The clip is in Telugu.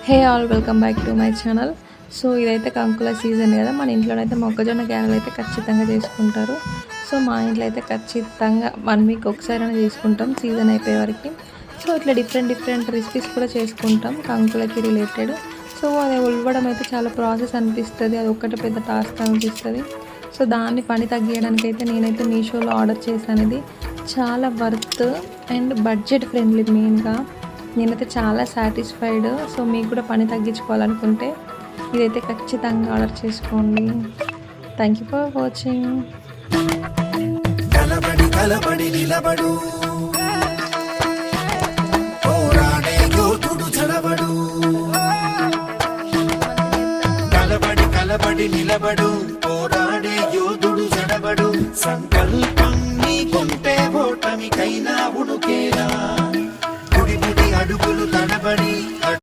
Hey all welcome back to my channel. So ఇదైతే కంకుల సీజన్ కదా, మన ఇంట్లోనైతే మొక్కజొన్న గ్యారెలు అయితే ఖచ్చితంగా చేసుకుంటారు. సో మా ఇంట్లో అయితే ఖచ్చితంగా 1 వీక్ ఒకసారైనా చేసుకుంటాం సీజన్ అయిపోయే వరకు. సో ఇట్లా డిఫరెంట్ రెసిపీస్ కూడా చేసుకుంటాం కంకులకి రిలేటెడ్. సో అది ఉలవడం అయితే చాలా ప్రాసెస్ అనిపిస్తుంది, అది ఒక్కటే పెద్ద టాస్క్ అనిపిస్తుంది. సో దాన్ని పని తగ్గించడానికి అయితే నేనైతే మీషోలో ఆర్డర్ చేశాను. ఇది చాలా వర్త్ అండ్ బడ్జెట్ ఫ్రెండ్లీ. మెయిన్గా నేనైతే చాలా సాటిస్ఫైడ్. సో మీకు కూడా పని తగ్గించుకోవాలనుకుంటే ఇదైతే ఖచ్చితంగా ఆర్డర్ చేసుకోండి. Thank you for watching. నిలబడు పోరాడే యోధుడు చలబడు, కలబడి నిలబడు పోరాడే యోధుడు చలబడు, సంకల్పం నీకుంటే ఓటమికైనా ఉడుకేలా, అడుగులు తడబడి